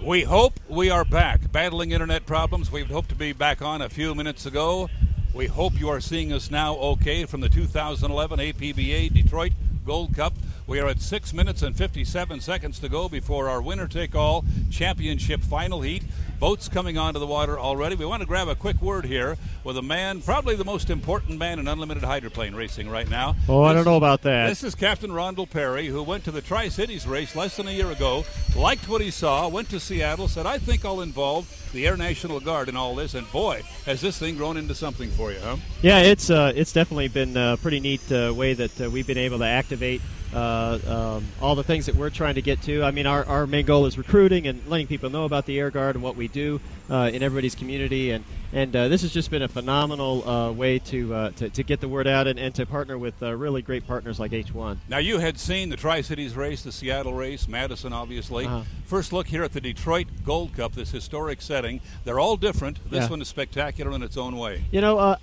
We hope we are back. Battling internet problems. We hoped to be back on a few minutes ago. We hope you are seeing us now okay from the 2011 APBA Detroit Gold Cup. We are at 6 minutes and 57 seconds to go before our winner-take-all championship final heat. Boats coming onto the water already. We want to grab a quick word here with a man, probably the most important man in unlimited hydroplane racing right now. Oh, I don't know about that. This is Captain Rondell Perry, who went to the Tri-Cities race less than a year ago, liked what he saw, went to Seattle, said, I think I'll involve the Air National Guard in all this, and boy, has this thing grown into something for you, huh? Yeah, it's definitely been a pretty neat way that we've been able to activate all the things that we're trying to get to. I mean, our main goal is recruiting and letting people know about the Air Guard and what we do in everybody's community, and this has just been a phenomenal way to get the word out and to partner with really great partners like H1. Now, you had seen the Tri-Cities race, the Seattle race, Madison, obviously. First look here at the Detroit Gold Cup, this historic setting. They're all different. This one is spectacular in its own way. You know,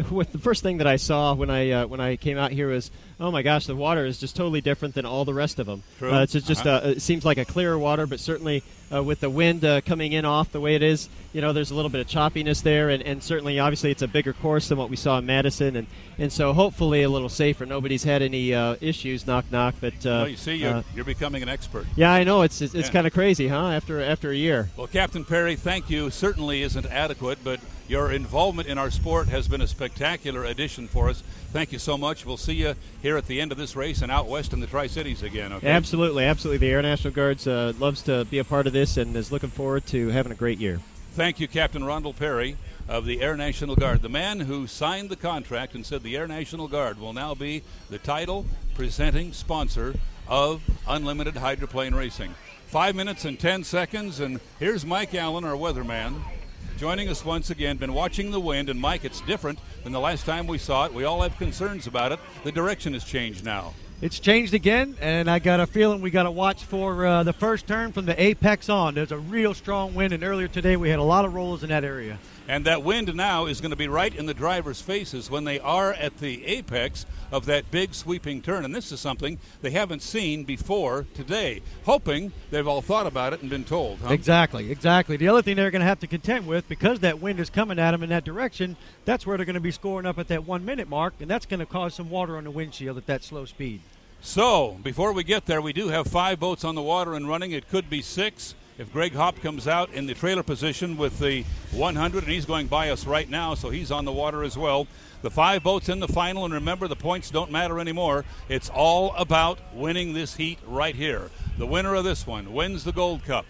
with the first thing that I saw when I came out here was, oh my gosh, the water is just totally different than all the rest of them. True. It's just it seems like a clearer water, but certainly with the wind coming in off the way it is, you know, there's a little bit of choppiness there, and certainly, obviously, it's a bigger course than what we saw in Madison, and so hopefully a little safer. Nobody's had any issues, knock knock. But well, you see, you're becoming an expert. Yeah, I know it's kind of crazy, huh? After a year. Well, Captain Perry, thank you. Certainly isn't adequate, but your involvement in our sport has been a spectacular addition for us. Thank you so much. We'll see you here at the end of this race and out west in the Tri-Cities again. Okay? Absolutely. The Air National Guards loves to be a part of this and is looking forward to having a great year. Thank you, Captain Rondell Perry of the Air National Guard, the man who signed the contract and said the Air National Guard will now be the title presenting sponsor of Unlimited Hydroplane Racing. 5 minutes and 10 seconds, and here's Mike Allen, our weatherman, joining us once again. Been watching the wind, and Mike, it's different than the last time we saw it. We all have concerns about it. The direction has changed now. It's changed again, and I got a feeling we got to watch for the first turn from the apex on. There's a real strong wind, and earlier today we had a lot of rollers in that area. And that wind now is going to be right in the drivers' faces when they are at the apex of that big sweeping turn. And this is something they haven't seen before today. Hoping they've all thought about it and been told. Huh? Exactly. The other thing they're going to have to contend with, because that wind is coming at them in that direction, that's where they're going to be scoring up at that 1 minute mark, and that's going to cause some water on the windshield at that slow speed. So, before we get there, we do have 5 boats on the water and running. It could be 6. If Greg Hopp comes out in the trailer position with the 100, and he's going by us right now, so he's on the water as well. The 5 boats in the final, and remember, the points don't matter anymore. It's all about winning this heat right here. The winner of this one wins the Gold Cup.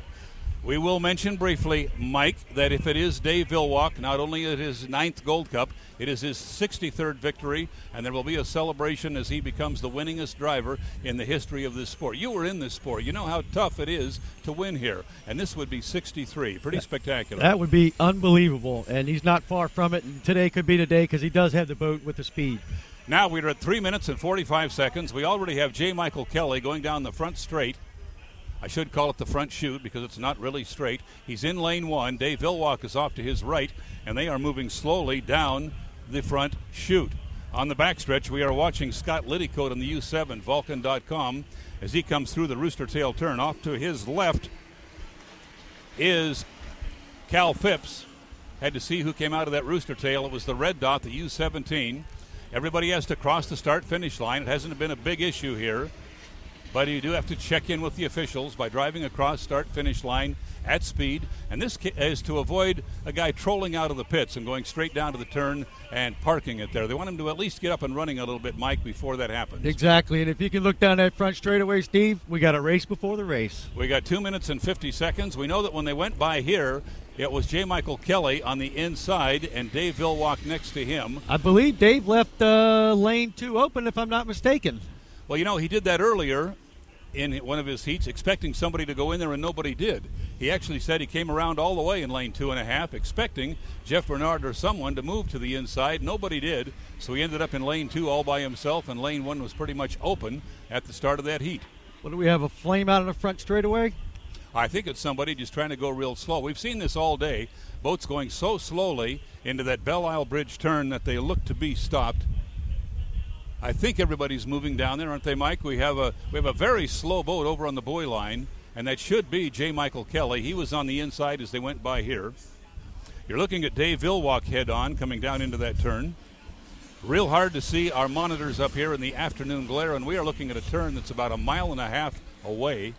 We will mention briefly, Mike, that if it is Dave Villwock, not only is his 9th Gold Cup, it is his 63rd victory, and there will be a celebration as he becomes the winningest driver in the history of this sport. You were in this sport. You know how tough it is to win here, and this would be 63. Pretty spectacular. That would be unbelievable, and he's not far from it, and today could be the day because he does have the boat with the speed. Now we're at 3 minutes and 45 seconds. We already have J. Michael Kelly going down the front straight. I should call it the front chute because it's not really straight. He's in lane 1. Dave Villwock is off to his right, and they are moving slowly down the front chute. On the backstretch, we are watching Scott Liddycoat on the U7, Vulcan.com, as he comes through the Rooster Tail turn. Off to his left is Cal Phipps. Had to see who came out of that Rooster Tail. It was the red dot, the U17. Everybody has to cross the start-finish line. It hasn't been a big issue here. But you do have to check in with the officials by driving across start-finish line at speed. And this is to avoid a guy trolling out of the pits and going straight down to the turn and parking it there. They want him to at least get up and running a little bit, Mike, before that happens. Exactly. And if you can look down that front straightaway, Steve, we got a race before the race. We got 2 minutes and 50 seconds. We know that when they went by here, it was J. Michael Kelly on the inside and Dave Villwock next to him. I believe Dave left lane 2 open, if I'm not mistaken. Well, you know, he did that earlier in one of his heats, expecting somebody to go in there, and nobody did. He actually said he came around all the way in lane 2.5, expecting Jeff Bernard or someone to move to the inside. Nobody did, so he ended up in lane 2 all by himself, and lane 1 was pretty much open at the start of that heat. What do we have, a flame out in the front straightaway? I think it's somebody just trying to go real slow. We've seen this all day, boats going so slowly into that Belle Isle Bridge turn that they look to be stopped. I think everybody's moving down there, aren't they, Mike? We have a very slow boat over on the buoy line, and that should be J. Michael Kelly. He was on the inside as they went by here. You're looking at Dave Villwock head on coming down into that turn. Real hard to see our monitors up here in the afternoon glare, and we are looking at a turn that's about 1.5 miles away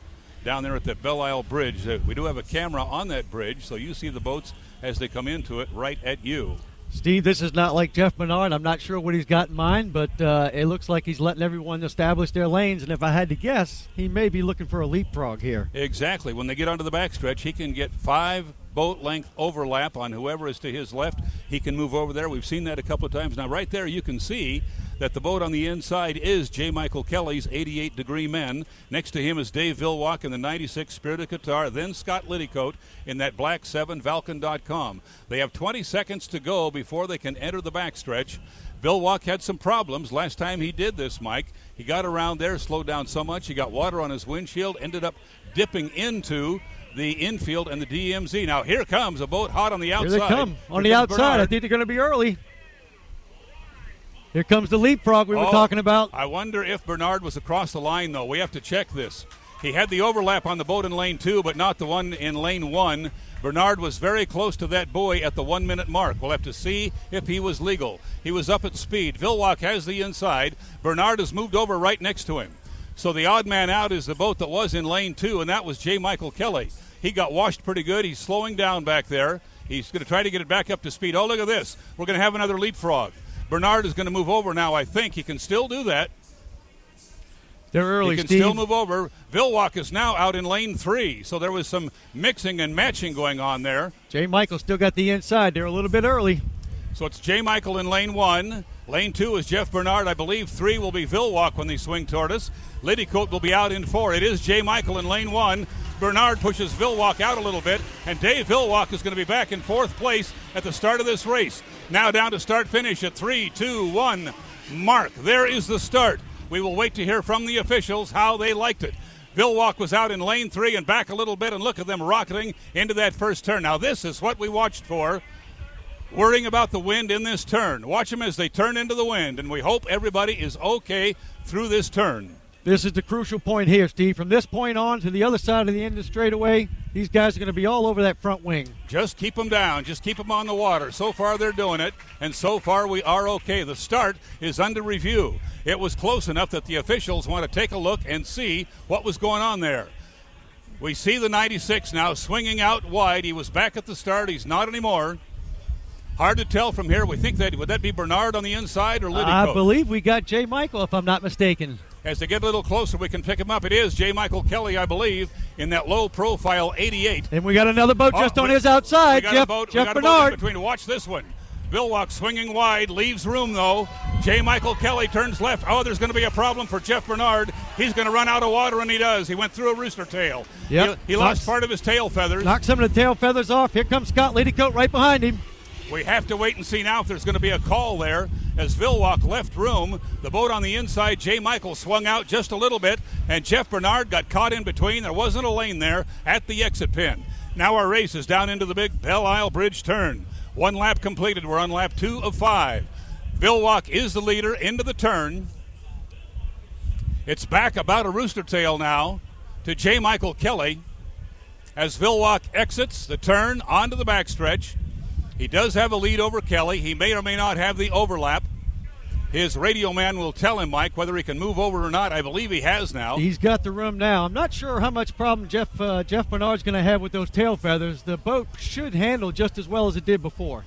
down there at that Belle Isle Bridge. We do have a camera on that bridge, so you see the boats as they come into it right at you. Steve, this is not like Jeff Bernard. I'm not sure what he's got in mind, but it looks like he's letting everyone establish their lanes, and if I had to guess, he may be looking for a leapfrog here. Exactly. When they get onto the backstretch, he can get 5 boat length overlap on whoever is to his left. He can move over there. We've seen that a couple of times. Now right there you can see that the boat on the inside is J. Michael Kelly's 88 Degree Men. Next to him is Dave Villwock in the 96 Spirit of Qatar, then Scott Liddycoat in that black 7 Valken.com. They have 20 seconds to go before they can enter the backstretch. Villwock had some problems last time he did this, Mike. He got around there, slowed down so much, he got water on his windshield, ended up dipping into the infield and the DMZ. Now here comes a boat hot on the outside. Here they come on the outside. Bernard. I think they're going to be early. Here comes the leapfrog we were talking about. I wonder if Bernard was across the line, though. We have to check this. He had the overlap on the boat in lane 2, but not the one in lane 1. Bernard was very close to that buoy at the 1 minute mark. We'll have to see if he was legal. He was up at speed. Villwock has the inside. Bernard has moved over right next to him. So the odd man out is the boat that was in lane 2, and that was J. Michael Kelly. He got washed pretty good. He's slowing down back there. He's going to try to get it back up to speed. Oh, look at this. We're going to have another leapfrog. Bernard is going to move over now, I think. He can still do that. They're early, He can Steve. still move over. Villwock is now out in lane 3, so there was some mixing and matching going on there. J. Michael still got the inside. They're a little bit early. So it's J. Michael in lane 1. Lane 2 is Jeff Bernard. I believe 3 will be Villwock when they swing toward us. Liddycoat will be out in 4. It is J. Michael in lane 1. Bernard pushes Villwock out a little bit, and Dave Villwock is going to be back in 4th place at the start of this race. Now down to start-finish at 3, 2, 1, mark. There is the start. We will wait to hear from the officials how they liked it. Villwock was out in lane 3 and back a little bit, and look at them rocketing into that first turn. Now this is what we watched for, worrying about the wind in this turn. Watch them as they turn into the wind, and we hope everybody is okay through this turn. This is the crucial point here, Steve. From this point on to the other side of the end of the straightaway, these guys are going to be all over that front wing. Just keep them down. Just keep them on the water. So far they're doing it, and so far we are okay. The start is under review. It was close enough that the officials want to take a look and see what was going on there. We see the 96 now swinging out wide. He was back at the start. He's not anymore. Hard to tell from here. We think that, would that be Bernard on the inside or Liddycoat? I believe we got J. Michael, if I'm not mistaken. As they get a little closer, we can pick him up. It is J. Michael Kelly, I believe, in that low-profile 88. And we got another boat just on his outside. Jeff Bernard. In between. Watch this one. Villwock swinging wide, leaves room, though. J. Michael Kelly turns left. Oh, there's going to be a problem for Jeff Bernard. He's going to run out of water, and he does. He went through a rooster tail. Yep. He lost part of his tail feathers. Knocked some of the tail feathers off. Here comes Scott Liddycoat right behind him. We have to wait and see now if there's going to be a call there. As Villwock left room, the boat on the inside, J. Michael swung out just a little bit, and Jeff Bernard got caught in between. There wasn't a lane there at the exit pin. Now our race is down into the big Belle Isle Bridge turn. 1 lap completed. We're on lap 2 of 5. Villwock is the leader into the turn. It's back about a rooster tail now to J. Michael Kelly as Villwock exits the turn onto the backstretch. He does have a lead over Kelly. He may or may not have the overlap. His radio man will tell him, Mike, whether he can move over or not. I believe he has now. He's got the room now. I'm not sure how much problem Jeff Bernard's going to have with those tail feathers. The boat should handle just as well as it did before.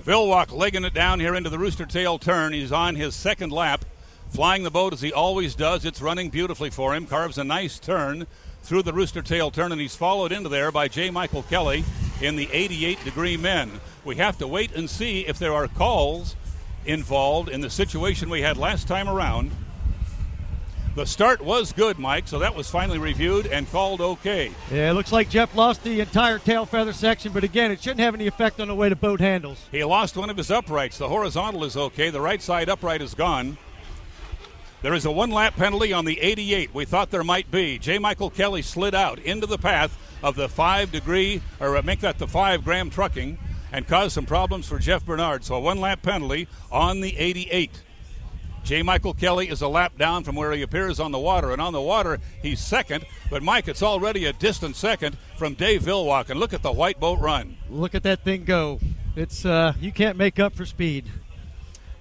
Villwock legging it down here into the rooster tail turn. He's on his 2nd lap, flying the boat as he always does. It's running beautifully for him. Carves a nice turn through the rooster tail turn, and he's followed into there by J. Michael Kelly in the 88 Degree Men. We have to wait and see if there are calls involved in the situation we had last time around. The start was good, Mike, so that was finally reviewed and called okay. Yeah, it looks like Jeff lost the entire tail feather section, but again, it shouldn't have any effect on the way the boat handles. He lost one of his uprights. The horizontal is okay. The right side upright is gone. There is a 1-lap penalty on the 88. We thought there might be. J. Michael Kelly slid out into the path of the 5 Graham trucking and caused some problems for Jeff Bernard. So a 1-lap penalty on the 88. J. Michael Kelly is a lap down from where he appears on the water, and on the water he's second. But, Mike, it's already a distant second from Dave Villwock, and look at the white boat run. Look at that thing go. It's you can't make up for speed.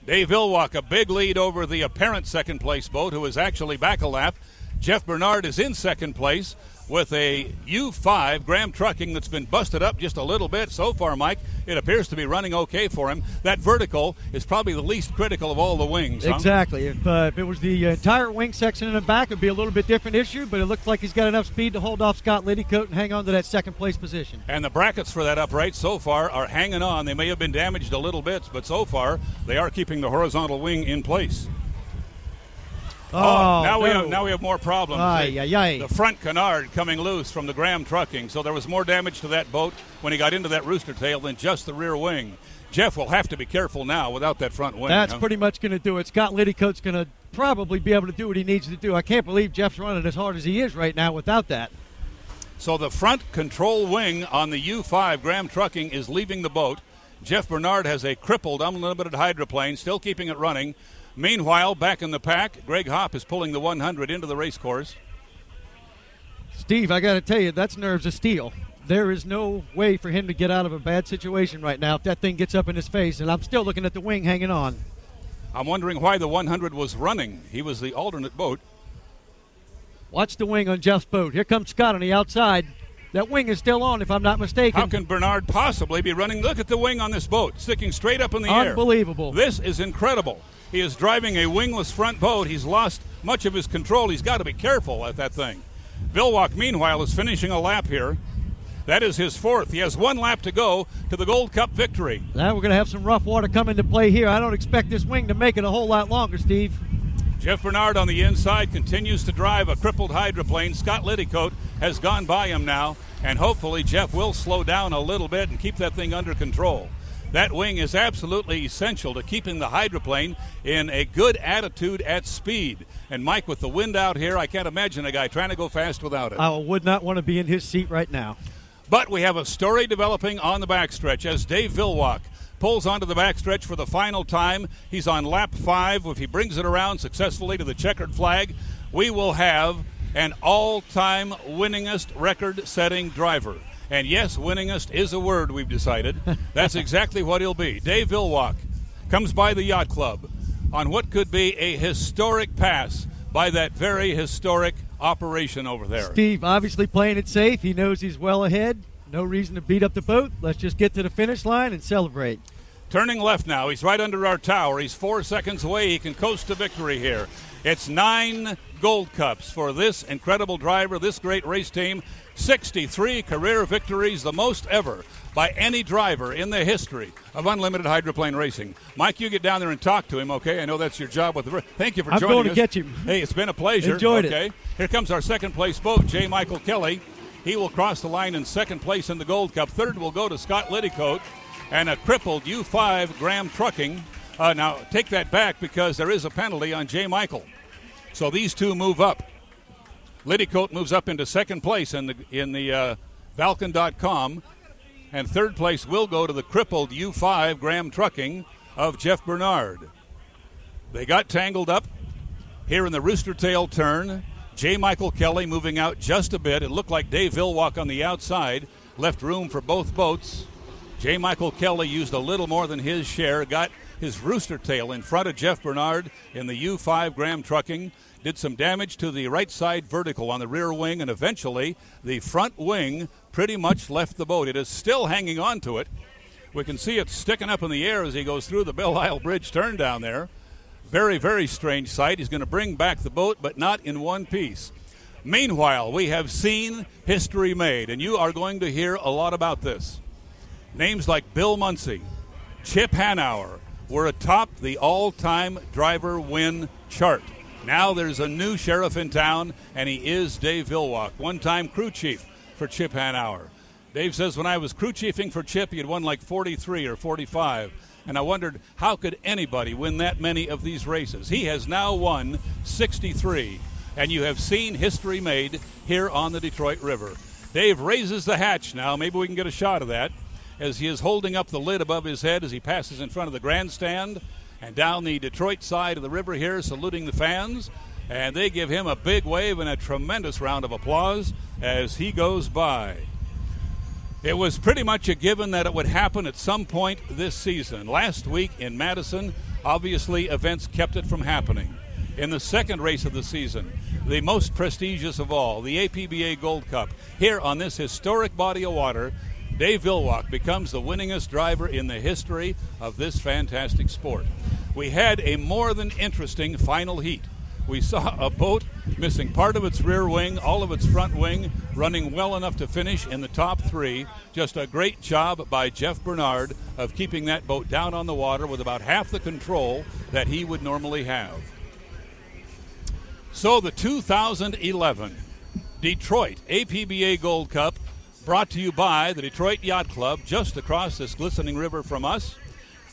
Dave Villwock, a big lead over the apparent second-place boat, who is actually back a lap. Jeff Bernard is in second place with a U5 Graham Trucking that's been busted up just a little bit. So far, Mike, it appears to be running okay for him. That vertical is probably the least critical of all the wings. Huh? Exactly. If it was the entire wing section in the back, it would be a little bit different issue, but it looks like he's got enough speed to hold off Scott Liddycoat and hang on to that second-place position. And the brackets for that upright so far are hanging on. They may have been damaged a little bit, but so far they are keeping the horizontal wing in place. Now we have more problems. The front canard coming loose from the Graham Trucking, so there was more damage to that boat when he got into that rooster tail than just the rear wing. Jeff will have to be careful now without that front wing. That's pretty much going to do it. Scott Liddycoat's going to probably be able to do what he needs to do. I can't believe Jeff's running as hard as he is right now without that. So the front control wing on the U5 Graham Trucking is leaving the boat. Jeff Bernard has a crippled, unlimited hydroplane, still keeping it running. Meanwhile, back in the pack, Greg Hopp is pulling the 100 into the race course. Steve, I got to tell you, that's nerves of steel. There is no way for him to get out of a bad situation right now if that thing gets up in his face, and I'm still looking at the wing hanging on. I'm wondering why the 100 was running. He was the alternate boat. Watch the wing on Jeff's boat. Here comes Scott on the outside. That wing is still on, if I'm not mistaken. How can Bernard possibly be running? Look at the wing on this boat, sticking straight up in the air. Unbelievable. This is incredible. He is driving a wingless front boat. He's lost much of his control. He's got to be careful at that thing. Villwock, meanwhile, is finishing a lap here. That is his fourth. He has one lap to go to the Gold Cup victory. Now we're going to have some rough water come into play here. I don't expect this wing to make it a whole lot longer, Steve. Jeff Bernard on the inside continues to drive a crippled hydroplane. Scott Liddycoat has gone by him now, and hopefully Jeff will slow down a little bit and keep that thing under control. That wing is absolutely essential to keeping the hydroplane in a good attitude at speed. And, Mike, with the wind out here, I can't imagine a guy trying to go fast without it. I would not want to be in his seat right now. But we have a story developing on the backstretch as Dave Villwock pulls onto the backstretch for the final time. He's on lap 5. If he brings it around successfully to the checkered flag, we will have an all-time winningest record-setting driver. And yes, winningest is a word we've decided. That's exactly what he'll be. Dave Villwock comes by the yacht club on what could be a historic pass by that very historic operation over there. Steve obviously playing it safe. He knows he's well ahead. No reason to beat up the boat. Let's just get to the finish line and celebrate. Turning left now. He's right under our tower. He's 4 seconds away. He can coast to victory here. It's 9 Gold Cups for this incredible driver, this great race team. 63 career victories, the most ever by any driver in the history of unlimited hydroplane racing. Mike, you get down there and talk to him, okay? I know that's your job with the. Thank you for joining us. I'm going to get you. Hey, it's been a pleasure. Enjoyed it. Here comes our second place boat, J. Michael Kelly. He will cross the line in second place in the Gold Cup. Third will go to Scott Liddycoat and a crippled U5 Graham Trucking. Now, take that back because there is a penalty on J. Michael. So these two move up. Liddycoat moves up into second place in the Valken.com, and third place will go to the crippled U5 Graham Trucking of Jeff Bernard. They got tangled up here in the Rooster Tail turn. J. Michael Kelly moving out just a bit. It looked like Dave Villwock on the outside left room for both boats. J. Michael Kelly used a little more than his share, got his Rooster Tail in front of Jeff Bernard in the U5 Graham Trucking. Did some damage to the right side vertical on the rear wing, and eventually the front wing pretty much left the boat. It is still hanging on to it. We can see it sticking up in the air as he goes through the Belle Isle Bridge turn down there. Very, very strange sight. He's going to bring back the boat, but not in one piece. Meanwhile, we have seen history made, and you are going to hear a lot about this. Names like Bill Muncy, Chip Hanauer were atop the all-time driver win chart. Now there's a new sheriff in town, and he is Dave Villwock, one-time crew chief for Chip Hanauer. Dave says, when I was crew chiefing for Chip, he had won like 43 or 45, and I wondered, how could anybody win that many of these races? He has now won 63, and you have seen history made here on the Detroit River. Dave raises the hatch now. Maybe we can get a shot of that as he is holding up the lid above his head as he passes in front of the grandstand. and down the Detroit side of the river here, saluting the fans. And they give him a big wave and a tremendous round of applause as he goes by. It was pretty much a given that it would happen at some point this season. Last week in Madison, obviously events kept it from happening. In the second race of the season, the most prestigious of all, the APBA Gold Cup, here on this historic body of water, Dave Villwock becomes the winningest driver in the history of this fantastic sport. We had a more than interesting final heat. We saw a boat missing part of its rear wing, all of its front wing, running well enough to finish in the top three. Just a great job by Jeff Bernard of keeping that boat down on the water with about half the control that he would normally have. So the 2011 Detroit APBA Gold Cup, brought to you by the Detroit Yacht Club, just across this glistening river from us,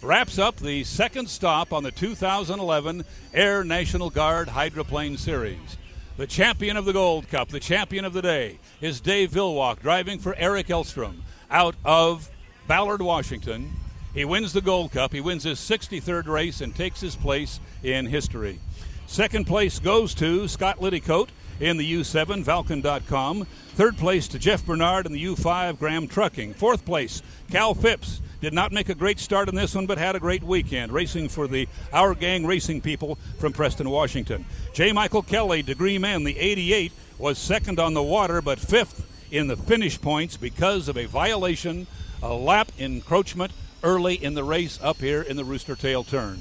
wraps up the second stop on the 2011 Air National Guard Hydroplane Series. The champion of the Gold Cup, the champion of the day, is Dave Villwock, driving for Eric Elstrom out of Ballard, Washington. He wins the Gold Cup. He wins his 63rd race and takes his place in history. Second place goes to Scott Liddycoat in the U7, Valken.com. Third place to Jeff Bernard in the U5, Graham Trucking. Fourth place, Cal Phipps. Did not make a great start in this one, but had a great weekend, racing for the Our Gang Racing people from Preston, Washington. J. Michael Kelly, Degree Men, the 88, was second on the water, but fifth in the finish points because of a violation, a lap encroachment early in the race up here in the Rooster Tail turn.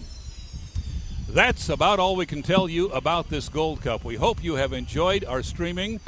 That's about all we can tell you about this Gold Cup. We hope you have enjoyed our streaming.